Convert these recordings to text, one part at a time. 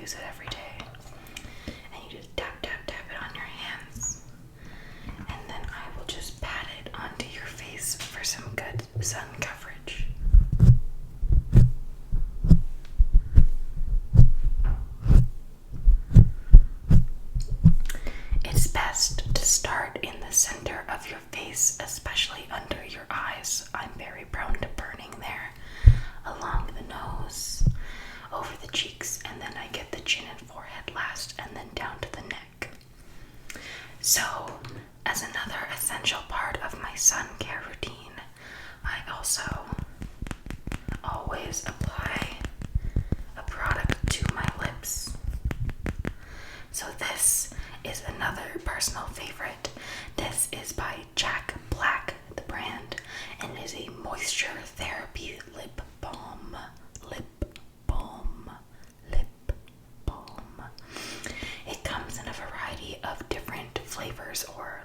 use it every day. And you just tap, tap, tap it on your hands. And then I will just pat it onto your face for some good sun coverage. It's best to start in the center of your face, especially under your eyes. I'm very prone to burning there, along the nose, over the cheeks, and then I get the chin and forehead last, and then down to the neck. So, as another essential part of my sun care routine, I also always apply a product to my lips. So this is another personal favorite. This is by Jack Black, the brand, and it is a moisture therapy lip balm. Lip balm. Lip balm. It comes in a variety of different flavors, or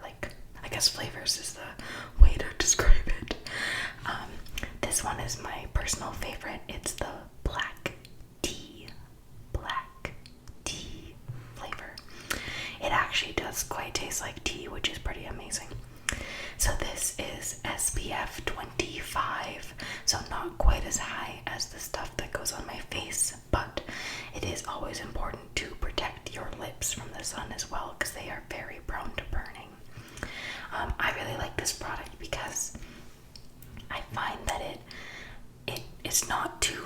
I guess flavors is the way to describe it. This one is my personal favorite. It's the black tea flavor. It actually does quite taste like tea, which is pretty amazing. So this is SPF 25, so not quite as high as the stuff that goes on my face, but it is always important to protect your lips from the sun as well, because they are very prone to burning. I really like this product because I find that it's not too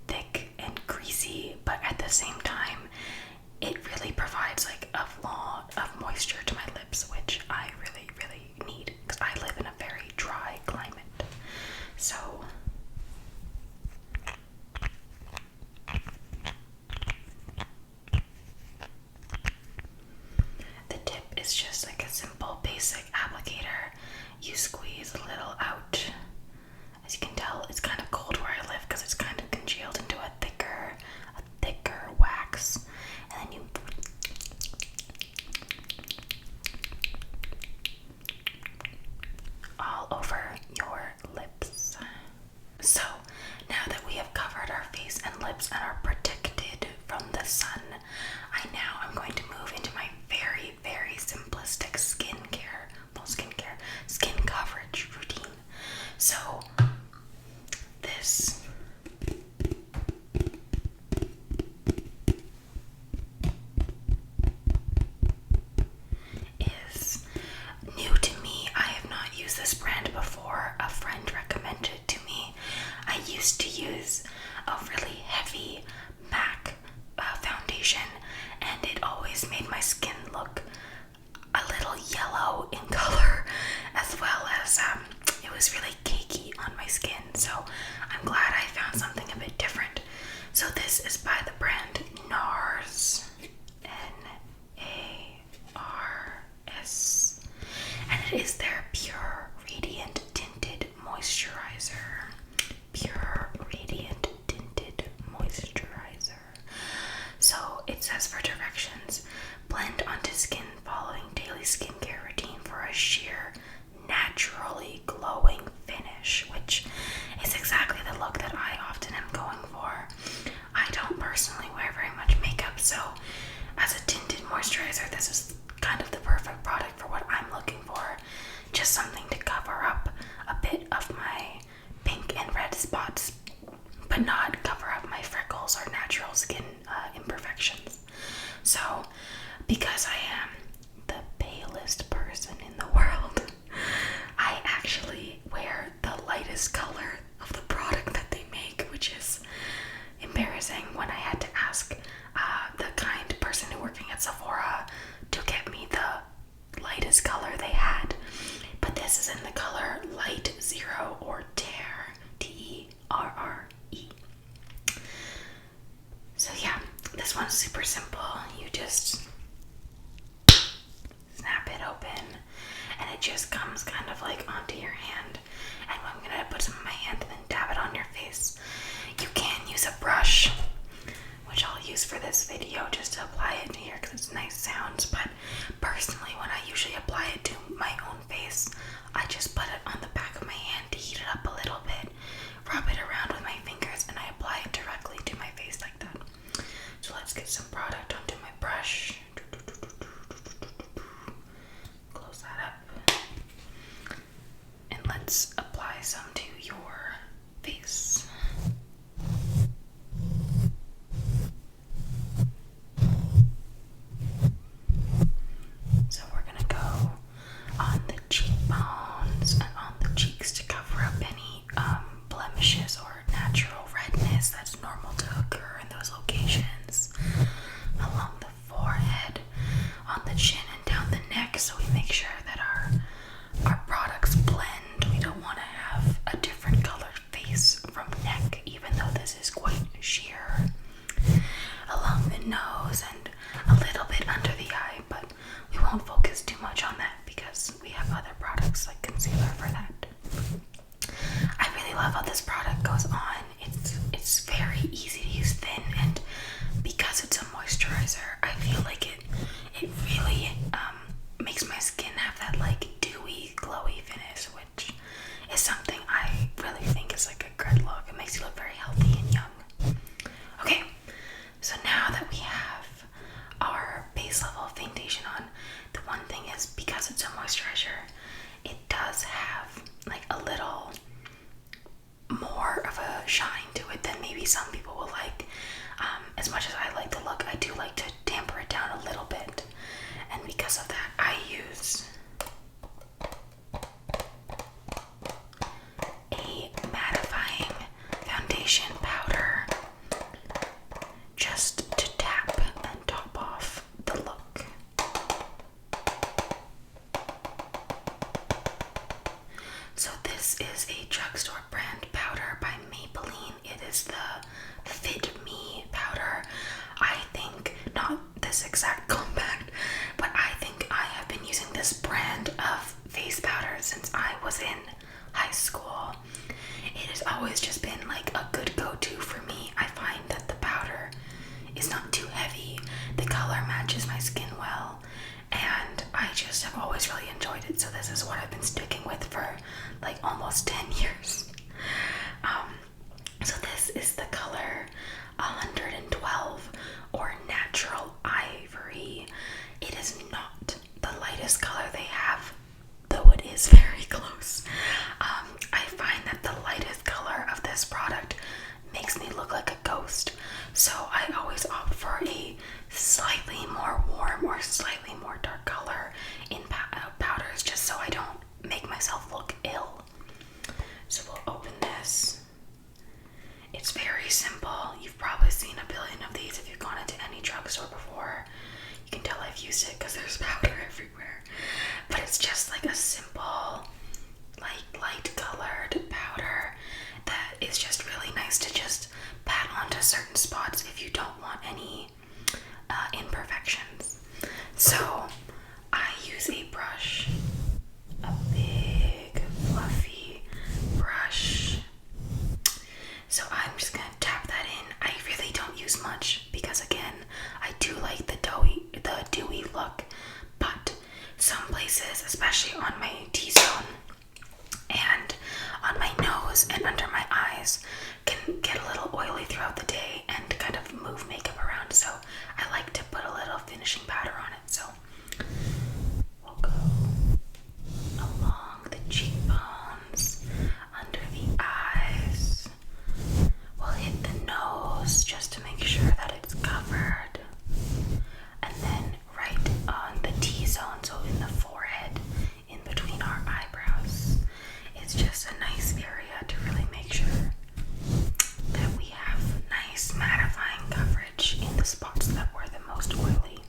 thick and greasy, but at the same time it really provides a lot of moisture to my lips, which I really, really need because I live in a very dry climate. So the tip is just a simple basic applicator. You squeeze a little out. As you can tell, it's kind of cold where I live because it's kind of congealed into a thicker wax. And then you all over your lips. So now that we have covered our face and lips and are protected from the sun, I'm going to move into my very, very simplistic skin coverage routine. So this is new to me. I have not used this brand before. A friend recommended it to me. I used to use a really heavy MAC foundation, and it always made my skin look a little yellow in color, as well as it was really cakey on my skin. So I'm glad I found something a bit different. So this is by the brand NARS, NARS, and it is their Pure Radiant Tinted Moisturizer. Pure Radiant Tinted Moisturizer. So it says for directions: blend onto skin following daily skincare routine for a sheer, naturally glowing finish, which is exactly the look that I often am going for. I don't personally wear very much makeup, so as a tinted moisturizer, this is kind of the perfect product for what I'm looking for. Just something to cover up a bit of my pink and red spots, but not cover up my freckles or natural skin imperfections. So, because I am the palest person in the world, I actually wear the lightest color of the product that they make, which is embarrassing when I had to ask the kind person working at Sephora to get me the lightest color they had. But this is in the color Light Zero, or Terre, Terre. So yeah, this one's super simple. You just snap it open, and it just comes kind of onto your hand. And I'm gonna put some on my hand and then dab it on your face. You can use a brush, which I'll use for this video just to apply it here because it's nice sounds. But personally, when I usually apply it to my own face, I just put it on the back of my hand to heat it up a little bit, rub it around with my fingers, and I apply it directly to my face like that. So let's get some love how this product goes on. It's very easy to use, thin, and because it's a moisturizer, I feel like it really makes my skin have that like dewy, glowy finish, which is something I really think is like a good look. It makes you look very healthy and young. Okay, so now that we have our base level foundation on, the one thing is, because it's a moisturizer, it does have like a little more of a shine to it than maybe some people will like. As much as I like the look, I do like to tamper it down a little bit, and because of that, I use a mattifying foundation powder just to tap and top off the look. So this is a drugstore brand powder by Maybelline. It is the Fit Me powder. I think, not this exact compact, but I think I have been using this brand of face powder since I was in high school. It has always just been like a good go-to for me. I find that the powder is not too heavy, the color matches my skin well, and I just have always really enjoyed it. So this is what I've been sticking with for like almost 10 years. So this is the color 112, or Natural Ivory. It is not the lightest color they have, though it is very close. I find that the lightest color of this product makes me look like a ghost, so I always opt for a slightly more warm or slightly more dark color in powders, just so I don't make myself look ill. So we'll open this. It's very simple. You've probably seen a billion of these if you've gone into any drugstore before. You can tell I've used it because there's powder everywhere. But it's just like a simple, like light colored powder that is just really nice to just pat onto certain spots if you don't want any imperfections. So I use a brush, a big fluffy brush. So I'm just gonna tap that in. I really don't use much because, again, I do like the dewy look, but some places, especially on my T-zone and on my nose and under my eyes, can get a little oily throughout the day and kind of move makeup around. So I like to put a little finishing powder on it. So we'll go along the cheekbones, under the eyes. We'll hit the nose just to make sure that it's covered. And then right on the T-zone, so in the forehead, in between our eyebrows. It's just a nice area to really make sure that we have nice mattifying coverage in the spots that were the most oily.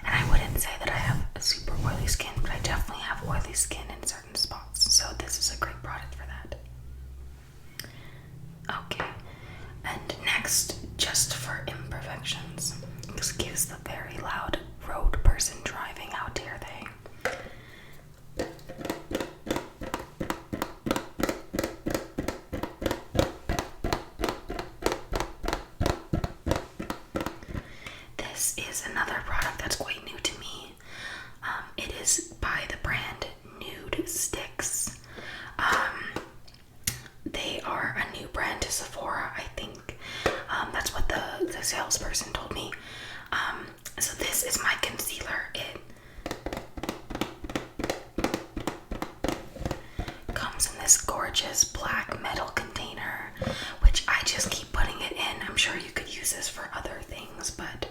And I wouldn't say that I have a super oily skin, but I definitely have oily skin in certain spots, so this is a great product for that. Okay, and next, just for imperfections, excuse the very loud road person driving, how dare they. This is another product that's quite new to me. It is by the brand Nude Sticks. They are a new brand to Sephora, I think. That's what the salesperson told me. So this is my concealer. It comes in this gorgeous black metal container, which I just keep putting it in. I'm sure you could use this for other things, but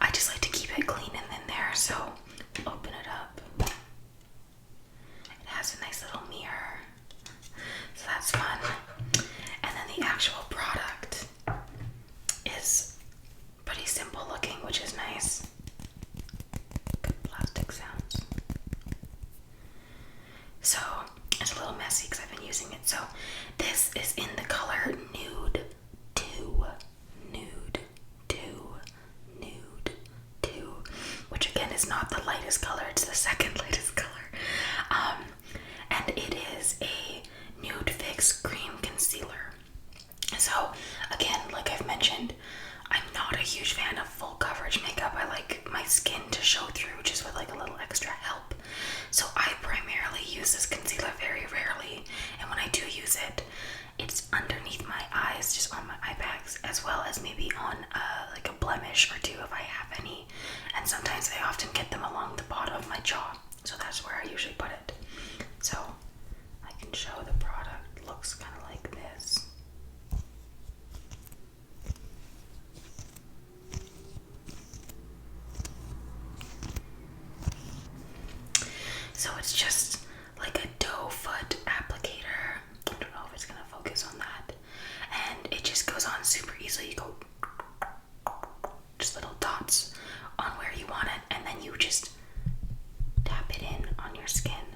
I just like to keep it clean and in there. So open it up. It has a nice little mirror, so that's fun. And then the actual product is pretty simple looking, which is nice. Good plastic sounds. So it's a little messy because I've been using it. So this is in the color Nude 2. Nude 2. Nude 2. Which again is not the lightest color, it's the second lightest color. And it is a nude fix use it, it's underneath my eyes, just on my eye bags, as well as maybe on like a blemish or two if I have any. And sometimes I often get them along the bottom of my jaw, so that's where I usually put it. So I can show the product. It looks kind of like this. So it's just like a doe foot applicator. I don't know if it's gonna focus on that. And it just goes on super easily. You go just little dots on where you want it, and then you just tap it in on your skin,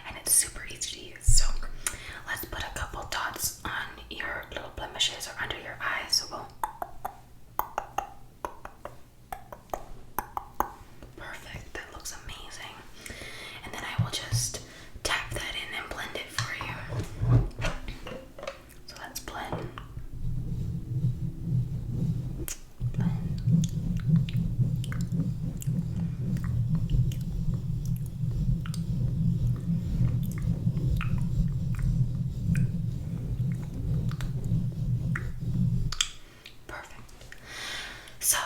and it's super easy to use. So let's put a couple dots on your little blemishes or under your eyes. So we'll perfect. That looks amazing. And then I will just tap that in and blend it for you. So let's blend. Perfect. So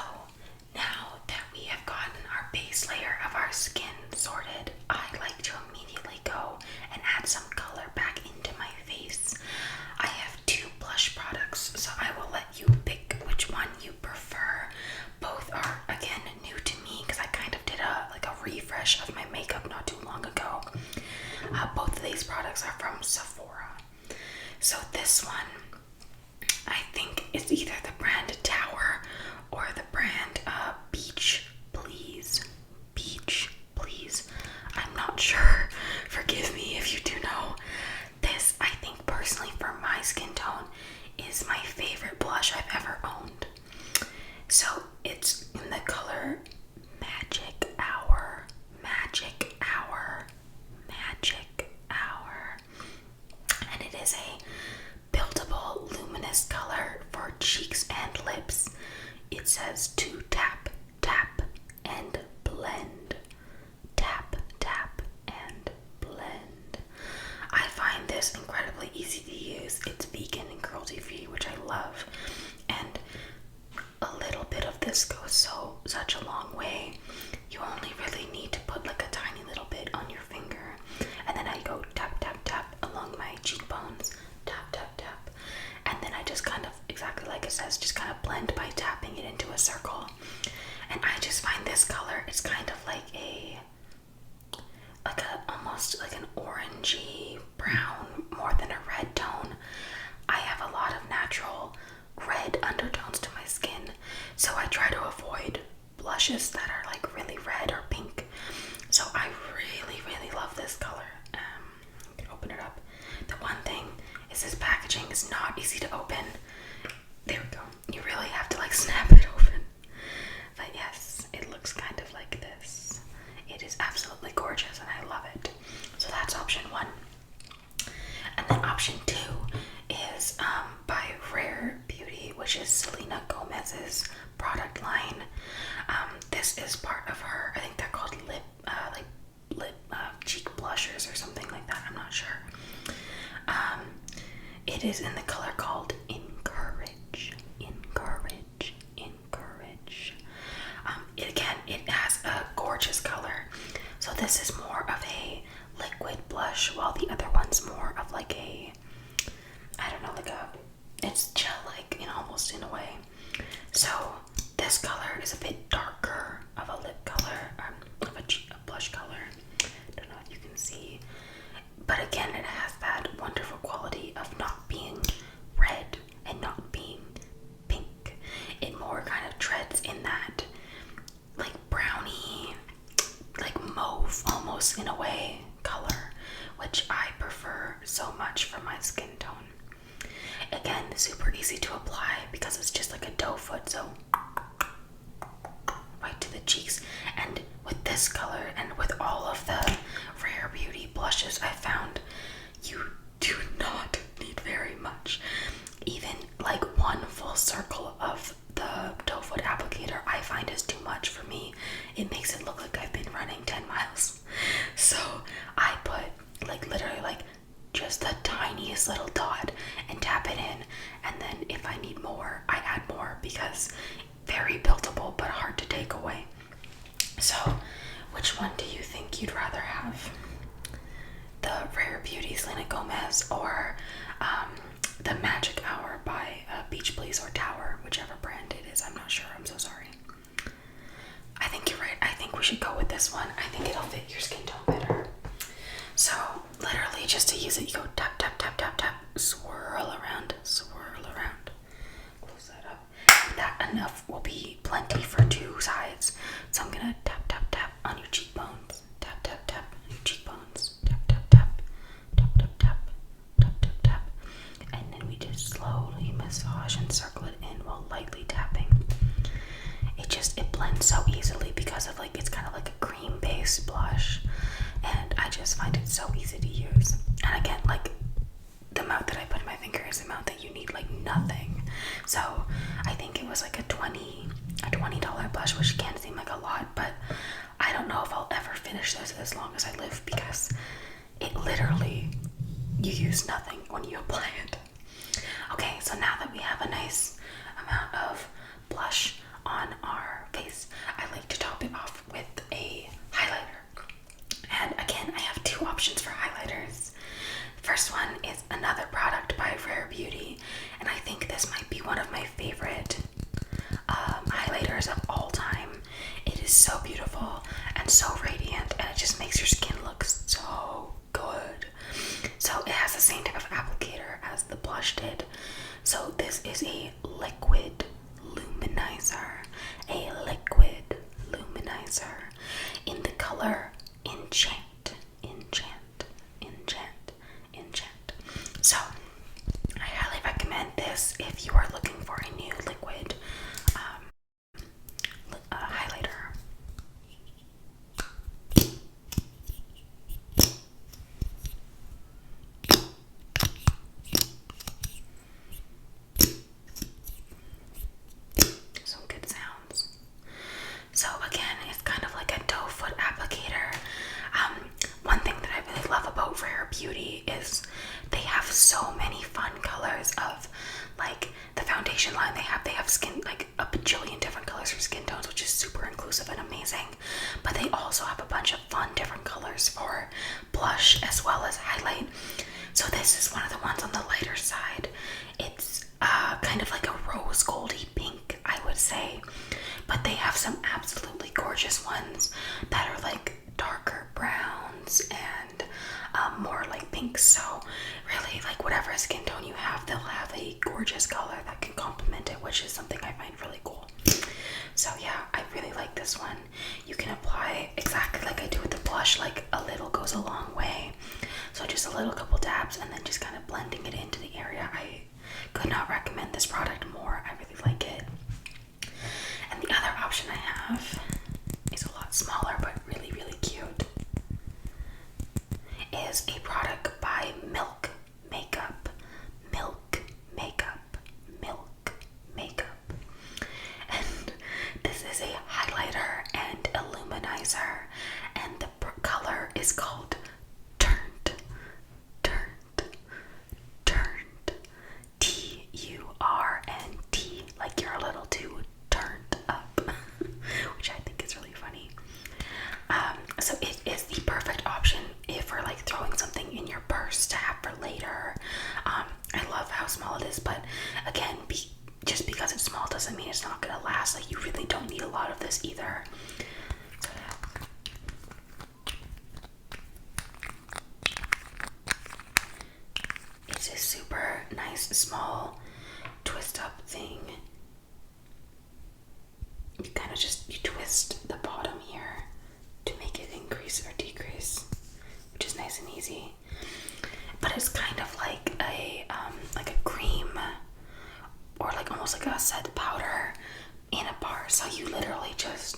now that we have gotten our base layer of our skin sorted, I like to immediately go and add some color back into my face. I have 2 blush products, so I will let you pick which one you prefer. Both are, again, new to me because I kind of did a refresh of my makeup not too long ago. Both of these products are from Sephora. So this one, I think it's either the brand Tower or the brand Beach Please. Beach Please. I'm not sure. Forgive me if you do know. This, I think personally for my skin tone, is my favorite blush I've ever owned. So it's in the color Magic Hour. Magic Hour. Magic Hour. And it is a buildable luminous color for cheeks and lips. It says to tap, tap, and blend. Tap, tap, and blend. I find this incredibly easy to use. It's vegan and cruelty free, which I love. And a little bit of this goes such a long way. You only really need to put like a tiny little bit on your finger, and then I go tap, tap, tap along my cheekbones. Tap, tap, tap. And then I just kind of, exactly like it says, just kind of blend by tapping it into a circle. And I just find this color, it's kind of like almost like an orangey brown more than a red tone. I have a lot of natural red undertones to my skin, so I try to avoid blushes that are like really red or pink. So I really, really love this color. I can open it up. The one thing is this packaging is not easy to open. There we go. You really have to like snap it open. But yes, it looks kind of like this. It is absolutely gorgeous and I love it. So that's option 1. And then option 2 is by Rare Beauty, which is Selena Gomez's product line. This is part of her, I think they're called lip cheek blushers or something like that. I'm not sure. It is in the color called Encourage. Encourage. Encourage. It has a gorgeous color. So this is more of a liquid blush, while the other one's more of like a, I don't know, it's gel-like almost in a way. So this color is a bit darker of a lip color, of a blush color. I don't know if you can see, but again, it has that wonderful quality of not being red and not being pink. It more kind of treads in that like brownie, like mauve almost in a way color, which I prefer so much for my skin tone. Again, super easy to apply because it's just like a doe foot, so right to the cheeks. And with this color and with all of the Rare Beauty blushes I found, you do not need very much. Even like one full circle of the doe foot applicator I find is too much for me. It makes it look like I've been running 10 miles. So I put like literally like just the tiniest little dot and tap it in, and then if I need more, I add more, because very buildable but hard to take away. So which one do you think you'd rather have? The Rare Beauty Selena Gomez, or the Magic Hour by Beach Please or Tower, whichever brand it is. I'm not sure. I'm so sorry. I think you're right. I think we should go with this one. I think it'll fit your skin tone better. So literally, just to use it, you go tap, tap, tap, tap, tap, swirl around, close that up. That enough will be plenty for two sides. So I'm gonna tap, tap, tap on your cheekbones, tap, tap, tap on your cheekbones, tap, tap, tap, tap, tap, tap, tap, tap, tap, and then we just slowly massage and circle it in while lightly tapping. It blends so easily because of it's kind of like a cream based blush, and I just find it so easy to use. And again, the amount that I put in my finger is the amount that you need, nothing. So I think it was a $20 blush, which can seem like a lot, but I don't know if I'll ever finish this as long as I live, because it literally, you use nothing when you apply it. Okay, so now that we have a nice amount of blush on our face, I like to top it off with a highlighter. And again, I have two options for highlighters. First one is another product by Rare Beauty, and I think this might be one of my favorite highlighters of all time. It is so beautiful and so radiant, and it just makes your skin look so good. So it has the same type of applicator as the blush did. So this is a liquid luminizer, in the color Enchant. So I highly recommend this if you are looking for a new liquid highlighter. Some good sounds. So again, it's kind of like a doe foot applicator. One thing that I really love about Rare Beauty is they have so many fun colors of the foundation line they have skin, a bajillion different colors for skin tones, which is super inclusive and amazing. But they also have a bunch of fun different colors for blush as well as highlight. So this is one of the ones on the lighter side. It's kind of like a rose goldy pink, I would say. But they have some absolutely gorgeous ones that are darker browns and more pinks. So really, whatever skin tone you have, they'll have a gorgeous color that can complement it, which is something I find really cool. So yeah, I really like this one. You can apply exactly like I do with the blush, a little goes a long way. So just a little couple dabs and then just kind of blending it into the area. I could not recommend this product more. I really like it. And the other option I have is a lot smaller but really, really cute. Is a product by Milk Makeup. And this is a highlighter and illuminizer, and the color is called Turned. T-U-R-N-T, like you're a little too turned up, which I think is really funny. So it is the perfect option if for throwing something in your purse to have for later. I love how small it is, but again, just because it's small doesn't mean it's not gonna last. You really don't need a lot of this either. So it's a super nice small twist up thing. You kind of you twist the bottom here to make it increase or decrease, which is nice and easy. But it's kind of like a cream, or almost like a set powder in a bar. So you literally just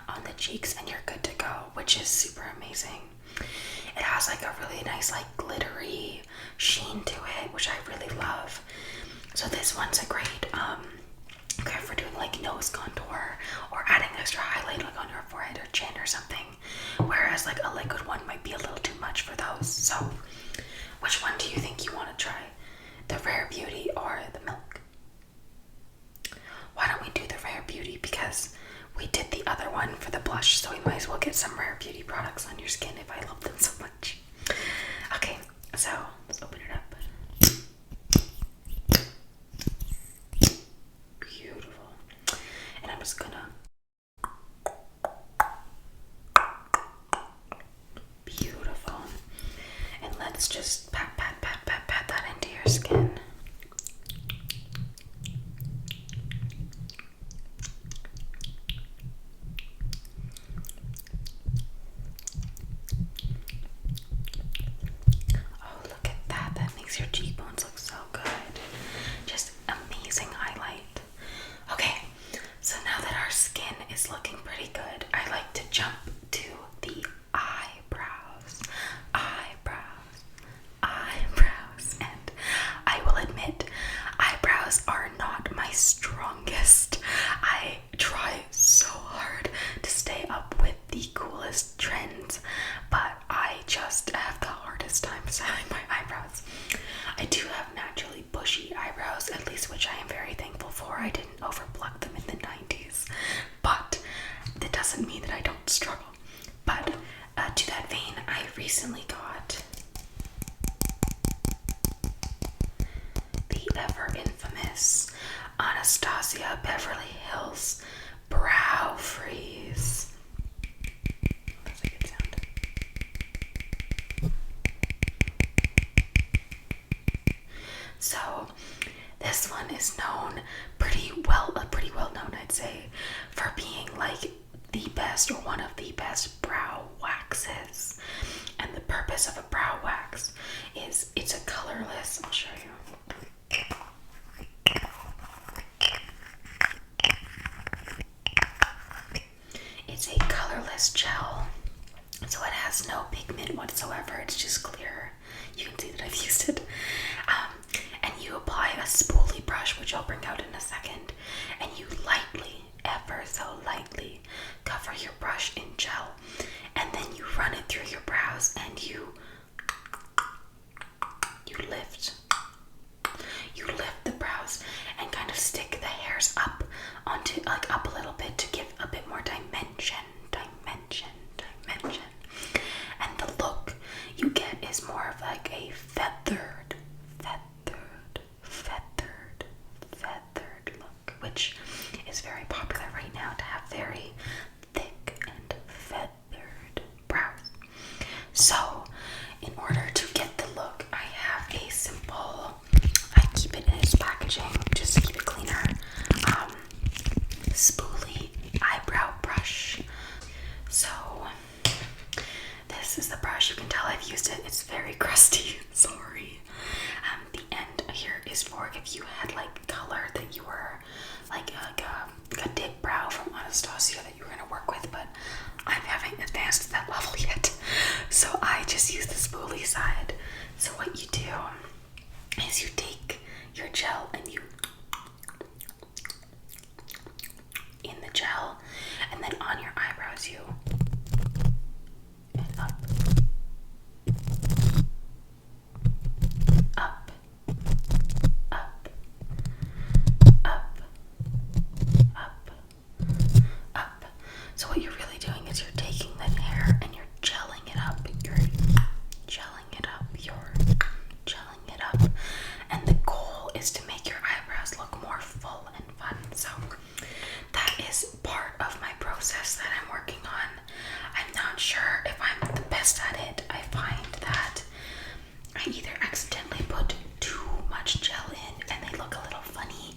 on the cheeks and you're good to go, which is super amazing. It has a really nice glittery sheen to it, which I really love. So this one's a great okay for doing nose contour or adding extra highlight on your forehead or chin or something, whereas a liquid one might be a little too much for those. So because we did the other one for the blush, so we might as well get some Rare Beauty products on your skin if I love them so much. Okay, so let's open it up. Beautiful. And I'm just gonna beautiful. And let's just pat that into your skin. Oh, look at that. That makes your cheekbones look so good. Just amazing highlight. Okay, so now that our skin is looking pretty good, I like to jump to the eyebrows. And I will admit, eyebrows are not my strongest. I try so hard to stay up with the coolest trends, but I just have the hardest time styling my eyebrows. I do have naturally bushy eyebrows, at least, which I am very thankful for. I didn't overpluck them in the 90s, but that doesn't mean that I don't struggle. But to that vein, I recently got the ever infamous Anastasia Beverly Hills Brow Freeze. That's a good sound. So this one is known pretty well known, I'd say, for being like the best or one of the best brow waxes. And the purpose of a brow wax is it's a colorless, I'll show you. It's a colorless gel, so it has no pigment whatsoever. It's just clear. You can see that I've used it. And you apply a spoolie brush, which I'll bring out in a second, and you lightly, ever so lightly, cover your brush in gel, and then you run it through your brows, and you lift the brows and kind of stick the hairs up onto, like, up a little bit to give a bit more dimension. And the look you get is more of like a feathered look, which is very popular right now, to have very thick and feathered brows. So in order to get the look, I have a simple, I keep it in its packaging just to keep it cleaner, spoolie eyebrow brush. So this is the brush. You can tell I've used it. It's very crusty. Sorry. The end here is for if you had like color that you were like a dip brow from Anastasia that you were gonna work with, but I haven't advanced to that level yet. So I just use the spoolie side. So what you do is you take your gel and you in the gel, and then on your eyebrows you and up, up, up, up, up, up. So what you're really doing is you're taking that hair and you're gelling it up. You're gelling it up. You're gelling it up. And the goal is to make your eyebrows look more full and fun. So that is part of my process that I'm working on. I'm not sure if I'm the best at it. I find that I either accidentally put too much gel in and they look a little funny,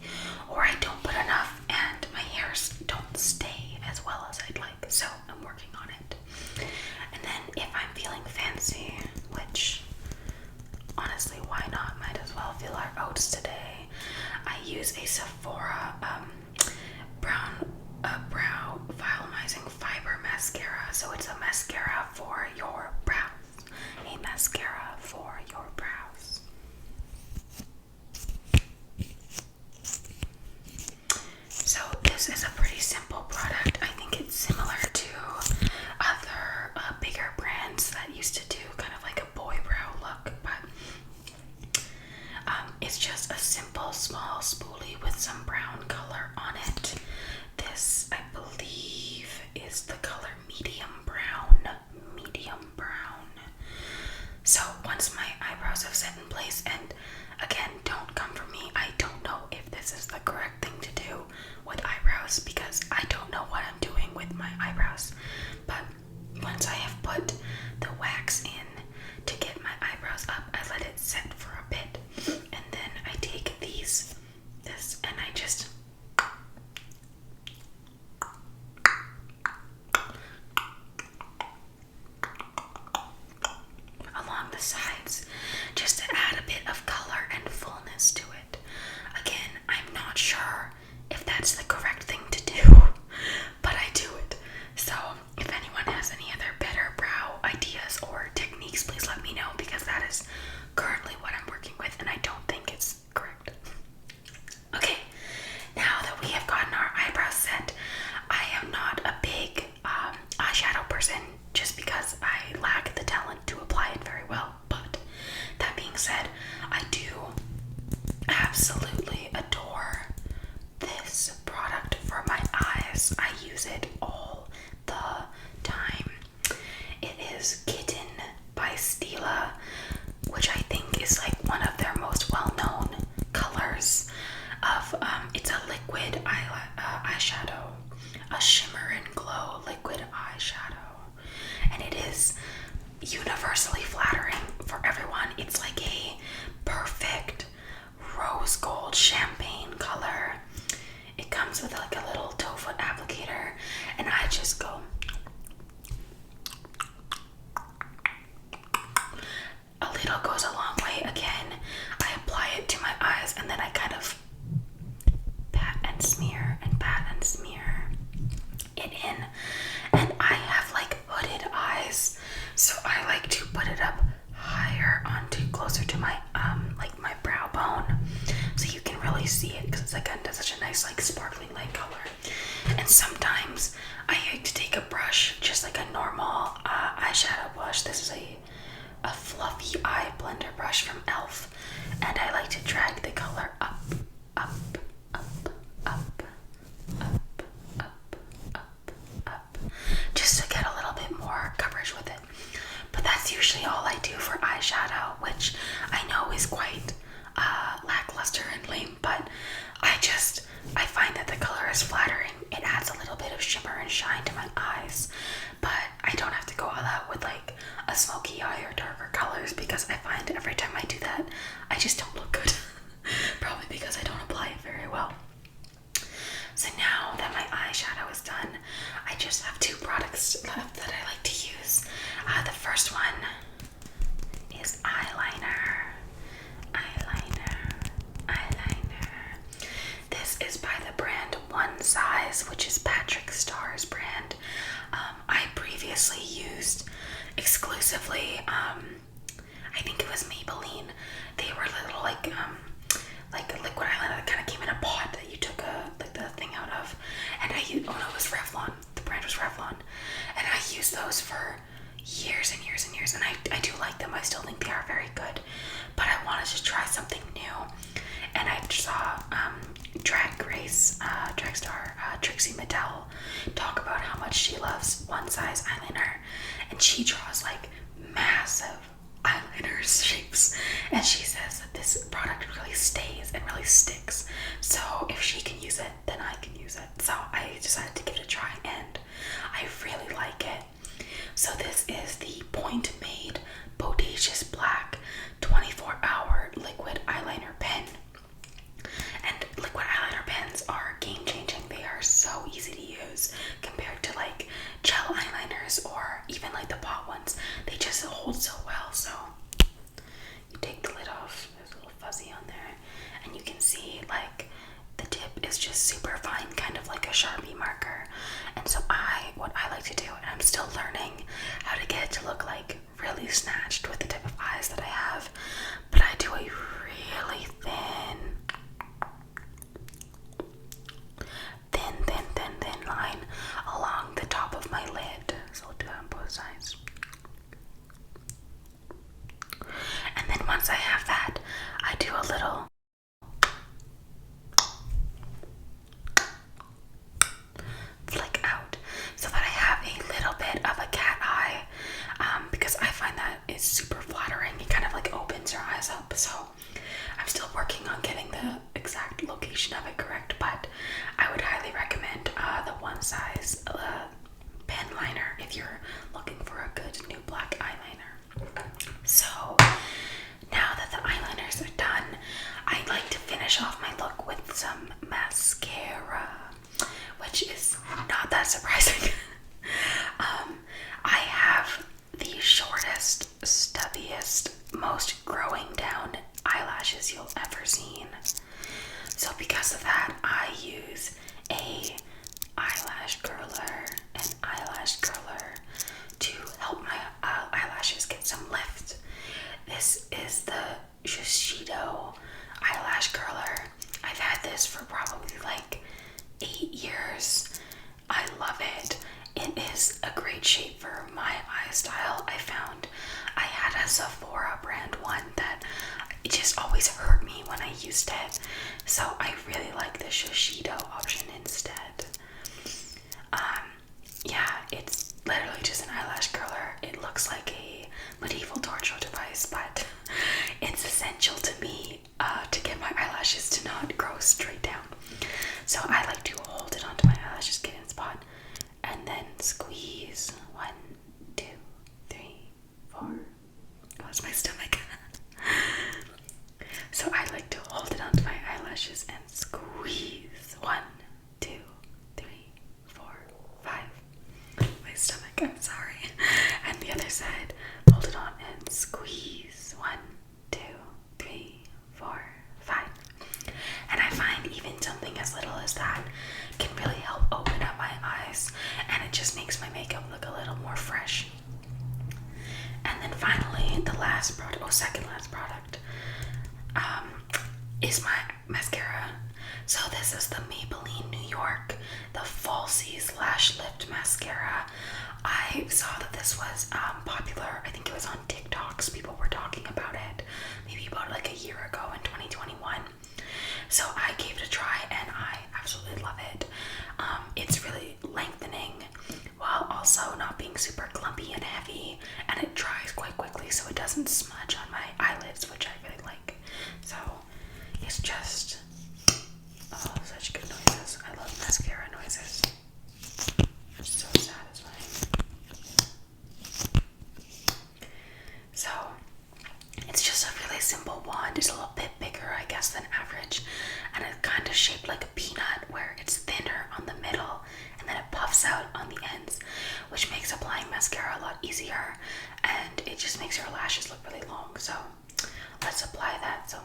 or I don't put enough and my hairs don't stay as well as I'd like. So I'm working on it. And then if I'm feeling fancy, which honestly, why not? Might as well feel our oats today. I use a Sephora brow volumizing fiber mascara. So it's a mascara for your brows. A mascara for your brows. So this is a pretty simple product. I think it's similar to other bigger brands that used to do kind of like a boy brow look, but it's just a simple small spoolie with some brown color on it. This I place. And again, don't come for me. I don't know if this is the correct thing to do with eyebrows because I don't know what I'm doing with my eyebrows. But once I have put the wax in to get my eyebrows up, I let it set for a bit, and then I take this and I just along the sides just to add a bit of color and fullness to it. Again, I'm not sure if that's the correct thing to do, but I do it. So if anyone has any other better brow ideas or techniques, please let me know, because that is currently what I'm working with and I don't think it's correct. Okay, now that we have gotten our eyebrows set, I am not a big eyeshadow person just because I lack the talent to apply it very well. But that being said, I do absolutely adore this product for my eyes. I use it all the time. It is Kitten by Stila, which I think is like one of their most well-known colors of it's a liquid eyeshadow, a shimmer and glow liquid eyeshadow, and it is universally flattering for everyone. It's like a perfect rose gold champagne color. It comes with like a little toe foot applicator, and I just go a little goes a long way. Again, I apply it to my eyes and then I kind of pat and smear it in. And I have like hooded eyes, so I like to put it up higher onto closer to my like my brow bone, so you can really see it, because it's like such a nice like sparkling light color. And sometimes I like to take a brush, just like a normal eyeshadow brush. This is a fluffy eye blender brush from e.l.f. and I like to drag the color up, up, up, up, up, up, up, up, just to get a little bit more coverage with it. But that's usually all I do for eyeshadow, which I know is quite lackluster and lame, but I find that the color is flattering. It adds a little bit of shimmer and shine to my eyes, but I don't have to go all out with like a smoky eye or darker colors, because I find every time I do that, I just don't look good. Probably because I don't apply it very well. So now that my eyeshadow is done, I just have two products left that I like to use. The first one is eyeliner. This is by the brand One Size, which is Patrick Starr's brand. I previously used exclusively, I think it was Maybelline. They were little like a liquid eyeliner that kind of came in a pot that you took the thing out of. And it was Revlon. The brand was Revlon, and I used those for years and years and years, and I do like them. I still think they are very good, but I wanted to try something new, and I saw drag star Trixie Mattel talk about how much she loves One Size eyeliner, and she draws like massive eyeliner shapes, and she says that this product really stays and really sticks. So if she can use it, then I can use it. So I decided to give it a try, and I really like it. So this is the Point Made Bodacious Black 24-hour liquid eyeliner pen. And liquid eyeliner pens are game-changing. They are so easy to use compared to like gel eyeliners or even like the pot ones. They just hold so well. So you take the lid off, there's a little fuzzy on there, and you can see like the tip so I'm still working on getting the exact location of it correct, but I would highly recommend the One Size pen liner if you're looking for a good new black eyeliner. So now that the eyeliners are done, I'd like to finish off my look with some mascara, which is not that surprising. I have the shortest, stubbiest, most growing down eyelashes you'll ever seen. So because of that, I use a eyelash curler to help my eyelashes get some lift. This is the Shiseido eyelash curler. I've had this for probably like 8 years. I love it. It is a great shape for my eye style. I found I had a Sephora brand one that it just always hurt me when I used it. So I really like the Shiseido option instead. Yeah, it's literally just an eyelash curler. It looks like a medieval torture device, but it's essential to me to get my eyelashes to not grow straight down. So I like to hold it onto my eyelashes, get in spot, and then squeeze. 1, 2, 3, 4. Oh, that's my stomach. So I like to hold it onto my eyelashes and squeeze. 1, 2, 3, 4, 5. My stomach, I'm sorry. And the other side, hold it on and squeeze. 1, 2, 3, 4, 5. And I find even something as little as that can really help open up my eyes, and it just makes my makeup look a little more fresh. And then finally, the last product, second last product, is my mascara. So this is the Maybelline New York, the Falsies Lash Lift Mascara. I saw that this was popular. I think it was on TikToks. People were talking about it maybe about like a year ago in 2021. So I gave it a try and I absolutely love it. It's really lengthening while also not being super clumpy and heavy, and it dries quite quickly so it doesn't smudge on my eyelids, which I really like. So it's just such good noises. I love mascara noises. It's so satisfying. So it's just a really simple wand. It's a little bit bigger, I guess, than average, and it's kind of shaped like a peanut where it's thinner on the middle and then it puffs out on the ends, which makes applying mascara a lot easier, and it just makes your lashes look really long. So let's apply that. So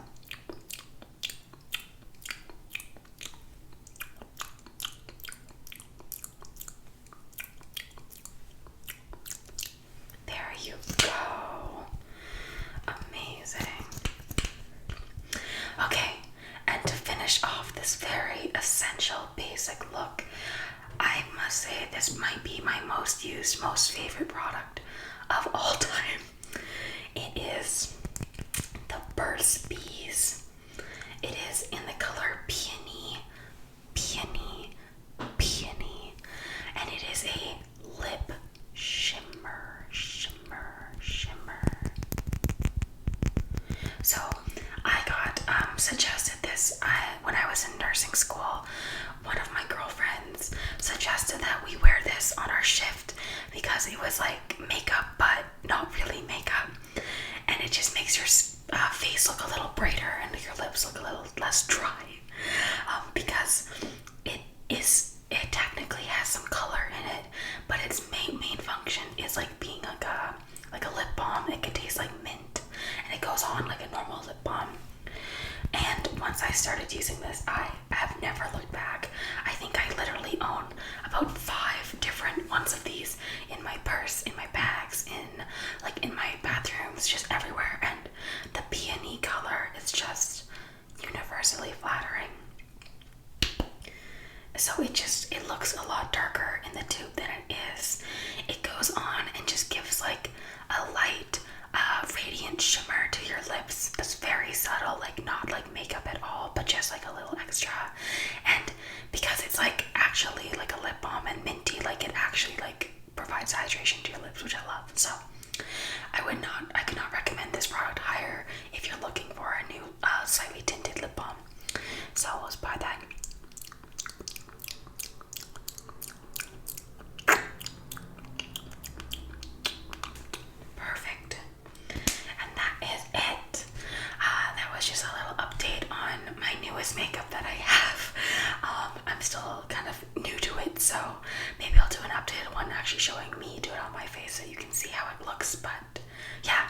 there you go. Amazing. Okay, and to finish off this very essential basic look, I must say this might be my most used, most favorite product of all time. It is the Burt's Bees. It is in the color Peony, and it is a lip shimmer. So I got suggested this when I was in nursing school. One of my girlfriends suggested that we wear this on our shift because it was like makeup but not really makeup, and it just makes your face look a little brighter and your lips look a little less dry, because it technically has some color in it, but its main function is like being like a lip balm. It can taste like mint, and it goes on like a normal lip balm. And once I started using this, I have never looked back. I think I literally own about 5 different ones of these in my purse, in my bags, in my bathrooms, just everywhere. And the peony color is just universally flattering. So it looks a lot darker in the tube than it is. It goes on and just gives like a light radiant shimmer to your lips. It's very subtle, like not like makeup at all, but just like a little extra. And because it's like actually like a lip balm and minty, like it actually like provides hydration to your lips, which I love. So I could not recommend this product higher if you're looking for So let's buy that. Perfect. And that is it. That was just a little update on my newest makeup that I have. I'm still kind of new to it, so maybe I'll do an updated one actually showing me do it on my face so you can see how it looks. But yeah,